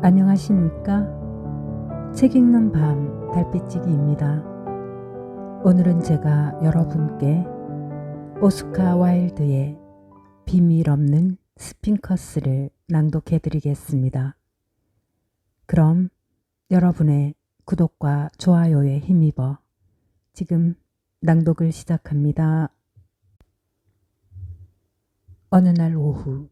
안녕하십니까? 책 읽는 밤 달빛지기입니다. 오늘은 제가 여러분께 오스카 와일드의 비밀 없는 스핑커스를 낭독해 드리겠습니다. 그럼 여러분의 구독과 좋아요에 힘입어 지금 낭독을 시작합니다. 어느 날 오후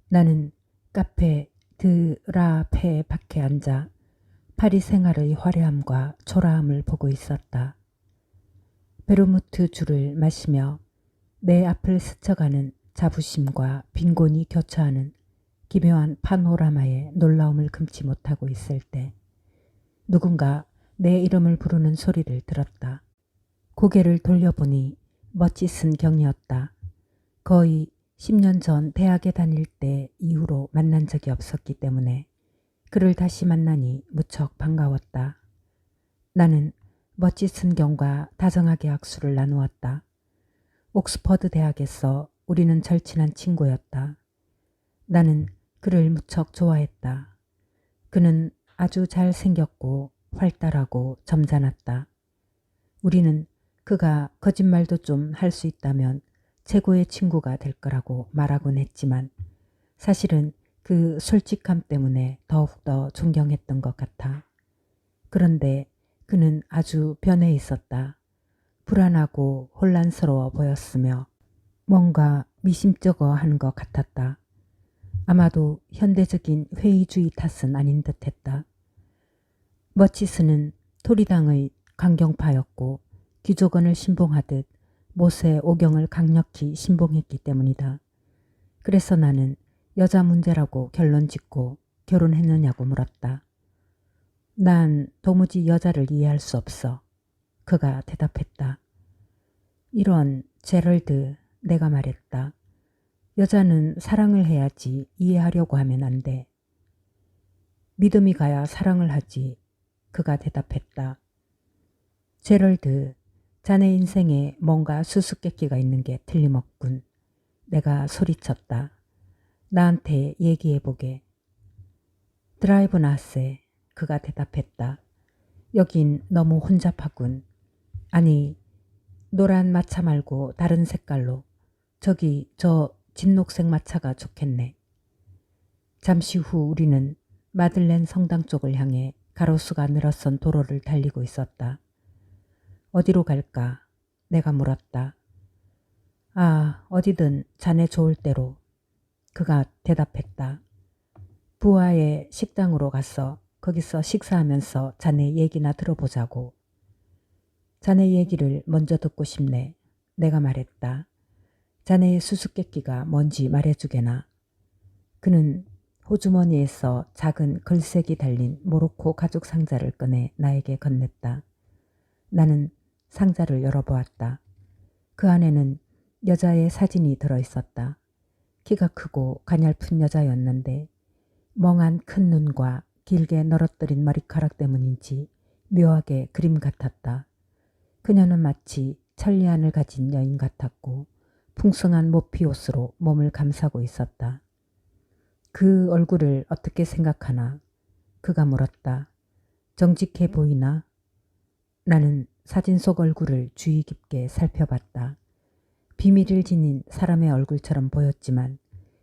나는 카페 드라페 밖에 앉아 파리 생활의 화려함과 초라함을 보고 있었다. 베르무트 주를 마시며 내 앞을 스쳐가는 자부심과 빈곤이 교차하는 기묘한 파노라마에 놀라움을 금치 못하고 있을 때 누군가 내 이름을 부르는 소리를 들었다. 고개를 돌려보니 멋지슨 경이었다. 거의 10년 전 대학에 다닐 때 이후로 만난 적이 없었기 때문에 그를 다시 만나니 무척 반가웠다. 나는 멋지슨 경과 다정하게 악수를 나누었다. 옥스퍼드 대학에서 우리는 절친한 친구였다. 나는 그를 무척 좋아했다. 그는 아주 잘생겼고 활달하고 점잖았다. 우리는 그가 거짓말도 좀 할 수 있다면 최고의 친구가 될 거라고 말하곤 했지만 사실은 그 솔직함 때문에 더욱더 존경했던 것 같아. 그런데 그는 아주 변해 있었다. 불안하고 혼란스러워 보였으며 뭔가 미심쩍어 하는 것 같았다. 아마도 현대적인 회의주의 탓은 아닌 듯했다. 머치스는 토리당의 강경파였고 귀족원을 신봉하듯 모세 오경을 강력히 신봉했기 때문이다. 그래서 나는 여자 문제라고 결론 짓고 결혼했느냐고 물었다. 난 도무지 여자를 이해할 수 없어. 그가 대답했다. 이런 제럴드, 내가 말했다. 여자는 사랑을 해야지 이해하려고 하면 안 돼. 믿음이 가야 사랑을 하지. 그가 대답했다. 제럴드, 자네 인생에 뭔가 수수께끼가 있는 게 틀림없군. 내가 소리쳤다. 나한테 얘기해보게. 드라이브 나세. 그가 대답했다. 여긴 너무 혼잡하군. 아니, 노란 마차 말고 다른 색깔로. 저기 저 진녹색 마차가 좋겠네. 잠시 후 우리는 마들렌 성당 쪽을 향해 가로수가 늘어선 도로를 달리고 있었다. 어디로 갈까? 내가 물었다. 아, 어디든 자네 좋을 대로. 그가 대답했다. 부하의 식당으로 가서 거기서 식사하면서 자네 얘기나 들어보자고. 자네 얘기를 먼저 듣고 싶네. 내가 말했다. 자네의 수수께끼가 뭔지 말해주게나. 그는 호주머니에서 작은 글색이 달린 모로코 가죽 상자를 꺼내 나에게 건넸다. 나는 상자를 열어보았다. 그 안에는 여자의 사진이 들어있었다. 키가 크고 가냘픈 여자였는데 멍한 큰 눈과 길게 늘어뜨린 머리카락 때문인지 묘하게 그림 같았다. 그녀는 마치 천리안을 가진 여인 같았고 풍성한 모피옷으로 몸을 감싸고 있었다. 그 얼굴을 어떻게 생각하나? 그가 물었다. 정직해 보이나? 나는 사진 속 얼굴을 주의 깊게 살펴봤다. 비밀을 지닌 사람의 얼굴처럼 보였지만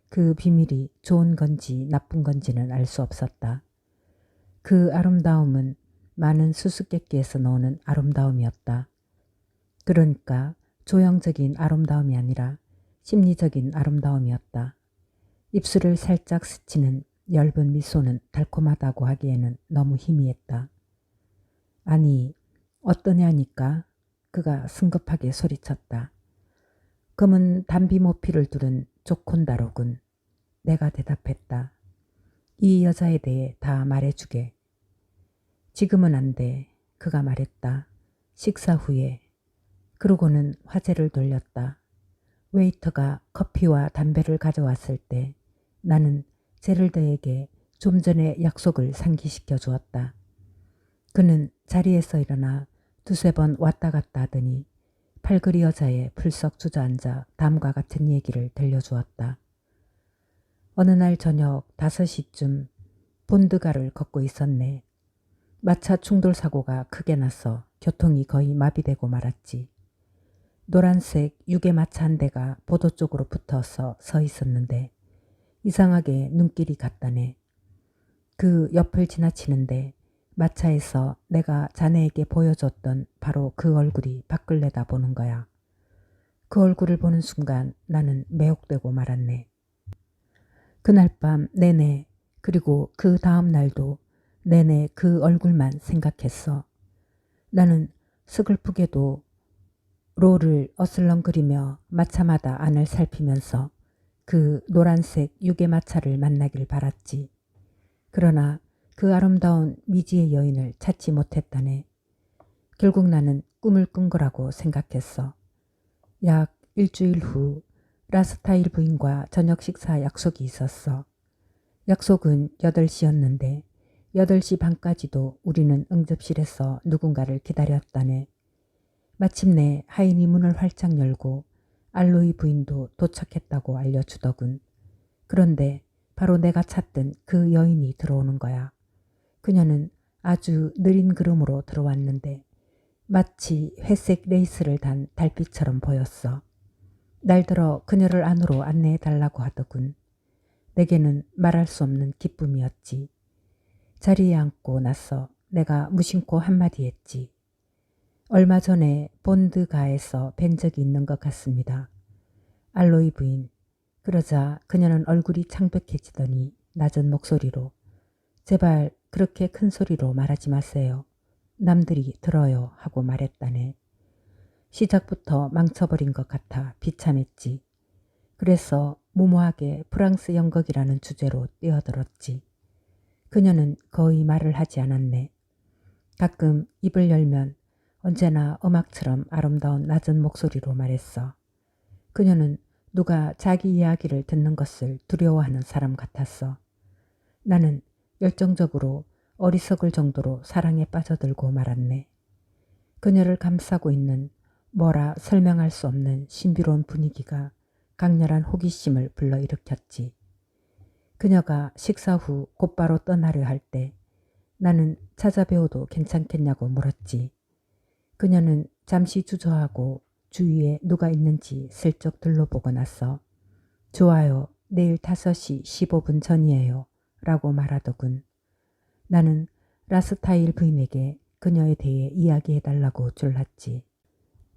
그 비밀이 좋은 건지 나쁜 건지는 알 수 없었다. 그 아름다움은 많은 수수께끼에서 나오는 아름다움이었다. 그러니까 조형적인 아름다움이 아니라 심리적인 아름다움이었다. 입술을 살짝 스치는 엷은 미소는 달콤하다고 하기에는 너무 희미했다. 아니, 어떠냐니까? 그가 승급하게 소리쳤다. 검은 단비 모피를 두른 조콘다로군. 내가 대답했다. 이 여자에 대해 다 말해주게. 지금은 안 돼. 그가 말했다. 식사 후에. 그러고는 화제를 돌렸다. 웨이터가 커피와 담배를 가져왔을 때 나는 제럴드에게 좀 전에 약속을 상기시켜 주었다. 그는 자리에서 일어나 두세 번 왔다 갔다 하더니 팔걸이 여자의 풀썩 주저앉아 다음과 같은 얘기를 들려주었다. 어느 날 저녁 5시쯤 본드가를 걷고 있었네. 마차 충돌 사고가 크게 나서 교통이 거의 마비되고 말았지. 노란색 유괴마차 한 대가 보도 쪽으로 붙어서 서 있었는데 이상하게 눈길이 갔다네. 그 옆을 지나치는데 마차에서 내가 자네에게 보여줬던 바로 그 얼굴이 밖을 내다보는 거야. 그 얼굴을 보는 순간 나는 매혹되고 말았네. 그날 밤 내내 그리고 그 다음 날도 내내 그 얼굴만 생각했어. 나는 스글프게도 로를 어슬렁거리며 마차마다 안을 살피면서 그 노란색 유괴마차를 만나길 바랐지. 그러나 그 아름다운 미지의 여인을 찾지 못했다네. 결국 나는 꿈을 꾼 거라고 생각했어. 약 일주일 후 라스타일 부인과 저녁 식사 약속이 있었어. 약속은 8시였는데 8시 반까지도 우리는 응접실에서 누군가를 기다렸다네. 마침내 하인이 문을 활짝 열고 알로이 부인도 도착했다고 알려주더군. 그런데 바로 내가 찾던 그 여인이 들어오는 거야. 그녀는 아주 느린 걸음으로 들어왔는데 마치 회색 레이스를 단 달빛처럼 보였어. 날들어 그녀를 안으로 안내해 달라고 하더군. 내게는 말할 수 없는 기쁨이었지. 자리에 앉고 나서 내가 무심코 한마디 했지. 얼마 전에 본드가에서 뵌 적이 있는 것 같습니다. 알로이 부인. 그러자 그녀는 얼굴이 창백해지더니 낮은 목소리로 제발 그렇게 큰 소리로 말하지 마세요. 남들이 들어요 하고 말했다네. 시작부터 망쳐버린 것 같아 비참했지. 그래서 무모하게 프랑스 연극이라는 주제로 뛰어들었지. 그녀는 거의 말을 하지 않았네. 가끔 입을 열면 언제나 음악처럼 아름다운 낮은 목소리로 말했어. 그녀는 누가 자기 이야기를 듣는 것을 두려워하는 사람 같았어. 나는 열정적으로 어리석을 정도로 사랑에 빠져들고 말았네. 그녀를 감싸고 있는 뭐라 설명할 수 없는 신비로운 분위기가 강렬한 호기심을 불러일으켰지. 그녀가 식사 후 곧바로 떠나려 할 때 나는 찾아뵈어도 괜찮겠냐고 물었지. 그녀는 잠시 주저하고 주위에 누가 있는지 슬쩍 둘러보고 나서 좋아요. 내일 5시 15분 전이에요. 라고 말하더군. 나는 라스타일 부인에게 그녀에 대해 이야기해달라고 졸랐지.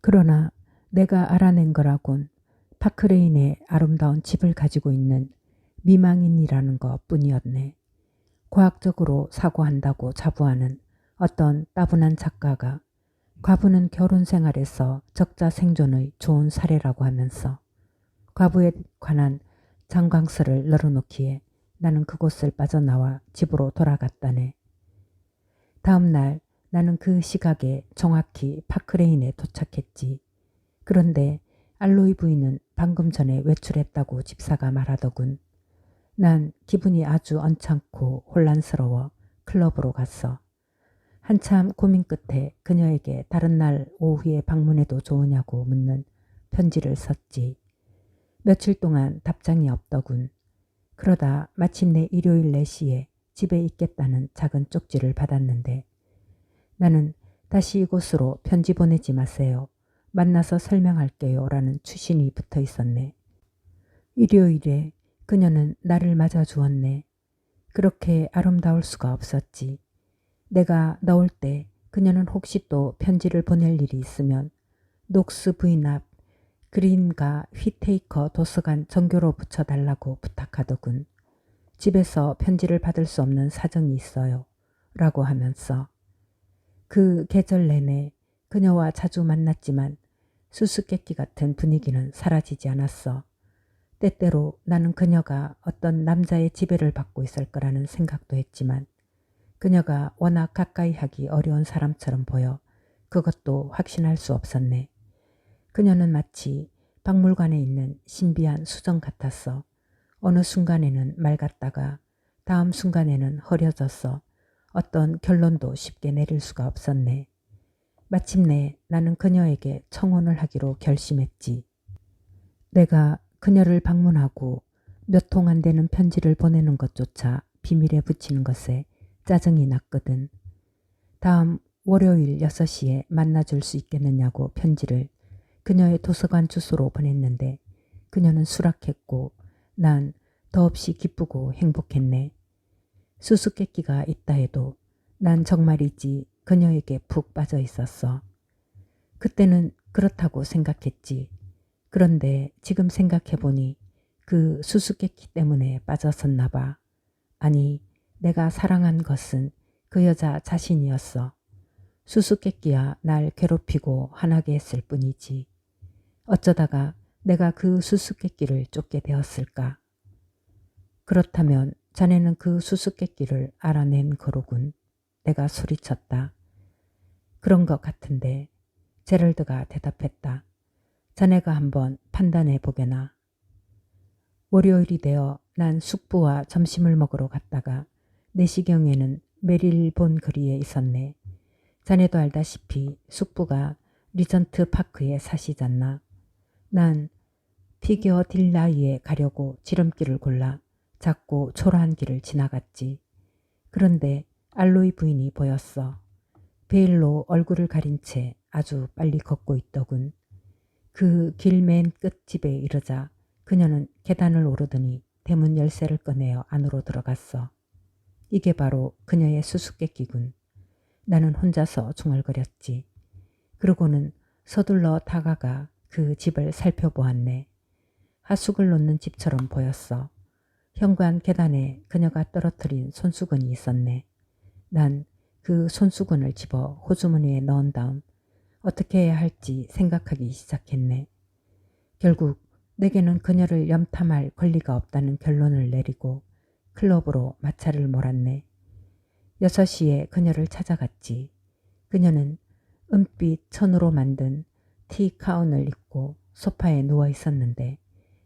그러나 내가 알아낸 거라곤 파크레인의 아름다운 집을 가지고 있는 미망인이라는 것 뿐이었네. 과학적으로 사고한다고 자부하는 어떤 따분한 작가가 과부는 결혼 생활에서 적자 생존의 좋은 사례라고 하면서 과부에 관한 장광서를 널어놓기에 나는 그곳을 빠져나와 집으로 돌아갔다네. 다음 날 나는 그 시각에 정확히 파크레인에 도착했지. 그런데 알로이 부인은 방금 전에 외출했다고 집사가 말하더군. 난 기분이 아주 언짢고 혼란스러워 클럽으로 갔어. 한참 고민 끝에 그녀에게 다른 날 오후에 방문해도 좋으냐고 묻는 편지를 썼지. 며칠 동안 답장이 없더군. 그러다 마침내 일요일 4시에 집에 있겠다는 작은 쪽지를 받았는데 나는 다시 이곳으로 편지 보내지 마세요. 만나서 설명할게요. 라는 추신이 붙어 있었네. 일요일에 그녀는 나를 맞아 주었네. 그렇게 아름다울 수가 없었지. 내가 나올 때 그녀는 혹시 또 편지를 보낼 일이 있으면 녹스 부인 앞 그린과 휘테이커 도서관 정교로 붙여달라고 부탁하더군. 집에서 편지를 받을 수 없는 사정이 있어요. 라고 하면서 그 계절 내내 그녀와 자주 만났지만 수수께끼 같은 분위기는 사라지지 않았어. 때때로 나는 그녀가 어떤 남자의 지배를 받고 있을 거라는 생각도 했지만 그녀가 워낙 가까이 하기 어려운 사람처럼 보여 그것도 확신할 수 없었네. 그녀는 마치 박물관에 있는 신비한 수정 같았어. 어느 순간에는 맑았다가 다음 순간에는 흐려졌어. 어떤 결론도 쉽게 내릴 수가 없었네. 마침내 나는 그녀에게 청혼을 하기로 결심했지. 내가 그녀를 방문하고 몇 통 안 되는 편지를 보내는 것조차 비밀에 붙이는 것에 짜증이 났거든. 다음 월요일 6시에 만나줄 수 있겠느냐고 편지를 그녀의 도서관 주소로 보냈는데 그녀는 수락했고 난 더없이 기쁘고 행복했네. 수수께끼가 있다 해도 난 정말이지 그녀에게 푹 빠져 있었어. 그때는 그렇다고 생각했지. 그런데 지금 생각해보니 그 수수께끼 때문에 빠졌었나 봐. 아니, 내가 사랑한 것은 그 여자 자신이었어. 수수께끼야 날 괴롭히고 화나게 했을 뿐이지. 어쩌다가 내가 그 수수께끼를 쫓게 되었을까? 그렇다면 자네는 그 수수께끼를 알아낸 거로군. 내가 소리쳤다. 그런 것 같은데. 제럴드가 대답했다. 자네가 한번 판단해 보게나. 월요일이 되어 난 숙부와 점심을 먹으러 갔다가 4시경에는 메릴본 거리에 있었네. 자네도 알다시피 숙부가 리전트 파크에 사시잖나. 난 피겨 딜라이에 가려고 지름길을 골라 작고 초라한 길을 지나갔지. 그런데 알로이 부인이 보였어. 베일로 얼굴을 가린 채 아주 빨리 걷고 있더군. 그 길 맨 끝 집에 이르자 그녀는 계단을 오르더니 대문 열쇠를 꺼내어 안으로 들어갔어. 이게 바로 그녀의 수수께끼군. 나는 혼자서 중얼거렸지. 그러고는 서둘러 다가가 그 집을 살펴보았네. 하숙을 놓는 집처럼 보였어. 현관 계단에 그녀가 떨어뜨린 손수건이 있었네. 난 그 손수건을 집어 호주머니에 넣은 다음 어떻게 해야 할지 생각하기 시작했네. 결국 내게는 그녀를 염탐할 권리가 없다는 결론을 내리고 클럽으로 마차를 몰았네. 6시에 그녀를 찾아갔지. 그녀는 은빛 천으로 만든 티카운을 입고 소파에 누워 있었는데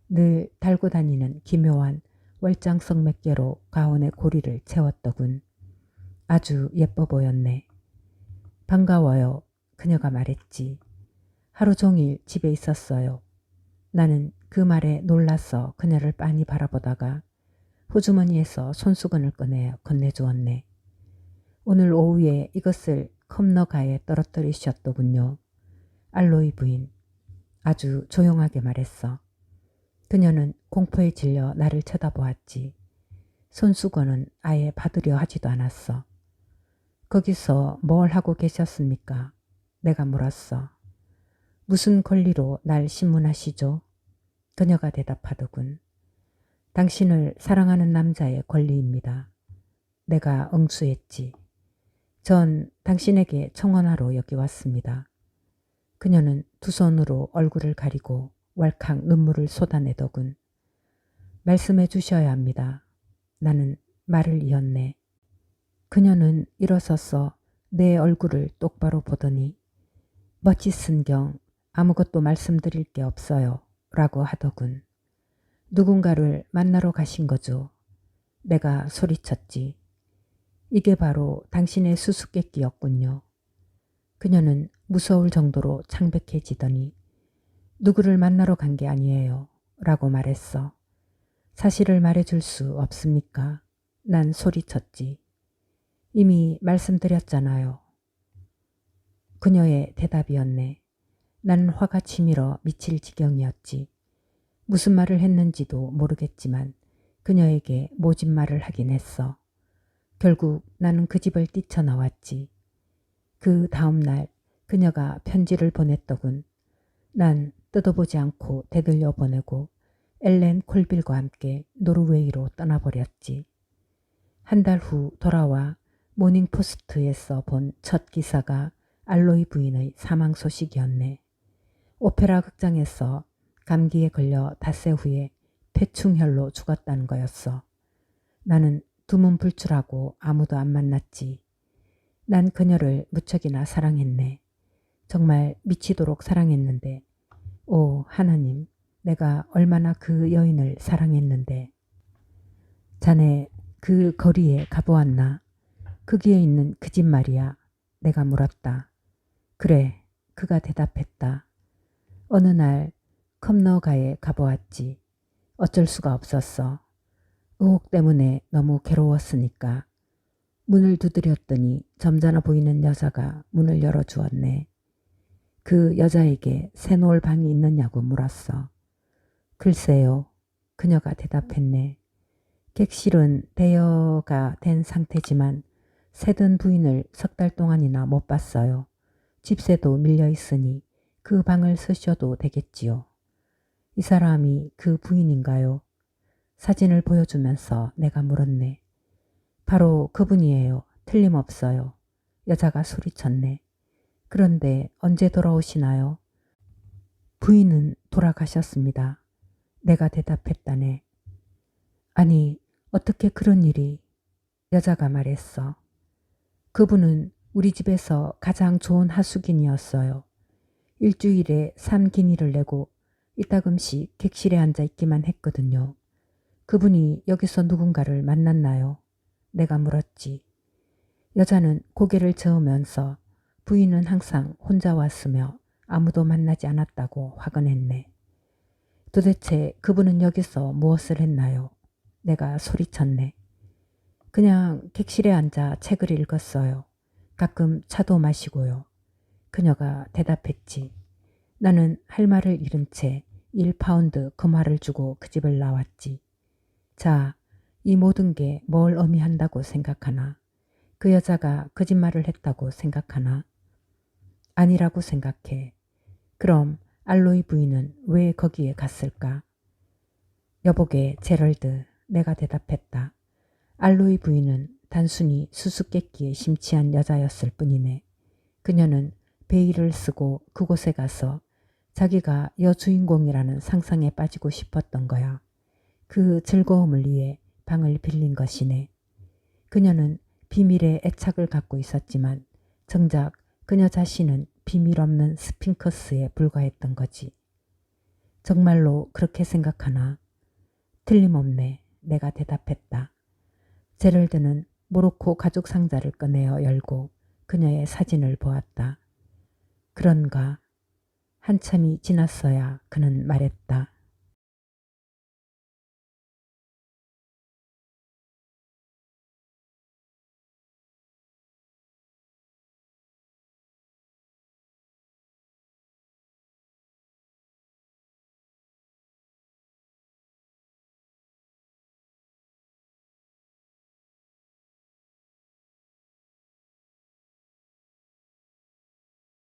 늘 달고 다니는 기묘한 월장성 몇 개로 가운의 고리를 채웠더군. 아주 예뻐 보였네. 반가워요. 그녀가 말했지. 하루 종일 집에 있었어요. 나는 그 말에 놀라서 그녀를 빤히 바라보다가 호주머니에서 손수건을 꺼내 건네주었네. 오늘 오후에 이것을 컵너가에 떨어뜨리셨더군요. 알로이 부인. 아주 조용하게 말했어. 그녀는 공포에 질려 나를 쳐다보았지. 손수건은 아예 받으려 하지도 않았어. 거기서 뭘 하고 계셨습니까? 내가 물었어. 무슨 권리로 날 신문하시죠? 그녀가 대답하더군. 당신을 사랑하는 남자의 권리입니다. 내가 응수했지. 전 당신에게 청혼하러 여기 왔습니다. 그녀는 두 손으로 얼굴을 가리고 왈칵 눈물을 쏟아내더군. 말씀해 주셔야 합니다. 나는 말을 이었네. 그녀는 일어서서 내 얼굴을 똑바로 보더니 멋지순경 아무것도 말씀드릴 게 없어요 라고 하더군. 누군가를 만나러 가신 거죠. 내가 소리쳤지. 이게 바로 당신의 수수께끼였군요. 그녀는 무서울 정도로 창백해지더니 누구를 만나러 간 게 아니에요 라고 말했어. 사실을 말해줄 수 없습니까? 난 소리쳤지. 이미 말씀드렸잖아요. 그녀의 대답이었네. 나는 화가 치밀어 미칠 지경이었지. 무슨 말을 했는지도 모르겠지만 그녀에게 모진 말을 하긴 했어. 결국 나는 그 집을 뛰쳐나왔지. 그 다음 날 그녀가 편지를 보냈더군. 난 뜯어보지 않고 대들려 보내고 엘렌 콜빌과 함께 노르웨이로 떠나버렸지. 한 달 후 돌아와 모닝포스트에서 본 첫 기사가 알로이 부인의 사망 소식이었네. 오페라 극장에서 감기에 걸려 닷새 후에 폐충혈로 죽었다는 거였어. 나는 두문불출하고 아무도 안 만났지. 난 그녀를 무척이나 사랑했네. 정말 미치도록 사랑했는데, 오 하나님, 내가 얼마나 그 여인을 사랑했는데. 자네 그 거리에 가보았나? 거기에 있는 그 집 말이야. 내가 물었다. 그래, 그가 대답했다. 어느 날 컵너가에 가보았지. 어쩔 수가 없었어. 의혹 때문에 너무 괴로웠으니까. 문을 두드렸더니 점잖아 보이는 여자가 문을 열어주었네. 그 여자에게 새놓을 방이 있느냐고 물었어. 글쎄요. 그녀가 대답했네. 객실은 대여가 된 상태지만 새든 부인을 3달 동안이나 못 봤어요. 집세도 밀려 있으니 그 방을 쓰셔도 되겠지요. 이 사람이 그 부인인가요? 사진을 보여주면서 내가 물었네. 바로 그분이에요. 틀림없어요. 여자가 소리쳤네. 그런데 언제 돌아오시나요? 부인은 돌아가셨습니다. 내가 대답했다네. 아니, 어떻게 그런 일이? 여자가 말했어. 그분은 우리 집에서 가장 좋은 하숙인이었어요. 일주일에 3기니를 내고 이따금씩 객실에 앉아 있기만 했거든요. 그분이 여기서 누군가를 만났나요? 내가 물었지. 여자는 고개를 저으면서 부인은 항상 혼자 왔으며 아무도 만나지 않았다고 화근했네. 도대체 그분은 여기서 무엇을 했나요? 내가 소리쳤네. 그냥 객실에 앉아 책을 읽었어요. 가끔 차도 마시고요. 그녀가 대답했지. 나는 할 말을 잃은 채 1파운드 금화를 주고 그 집을 나왔지. 자, 이 모든 게 뭘 의미한다고 생각하나? 그 여자가 거짓말을 했다고 생각하나? 아니라고 생각해. 그럼 알로이 부인은 왜 거기에 갔을까? 여보게 제럴드, 내가 대답했다. 알로이 부인은 단순히 수수께끼에 심취한 여자였을 뿐이네. 그녀는 베일을 쓰고 그곳에 가서 자기가 여주인공이라는 상상에 빠지고 싶었던 거야. 그 즐거움을 위해 방을 빌린 것이네. 그녀는 비밀에 애착을 갖고 있었지만 정작 그녀 자신은 비밀 없는 스핑커스에 불과했던 거지. 정말로 그렇게 생각하나? 틀림없네. 내가 대답했다. 제럴드는 모로코 가죽 상자를 꺼내어 열고 그녀의 사진을 보았다. 그런가? 한참이 지났어야 그는 말했다.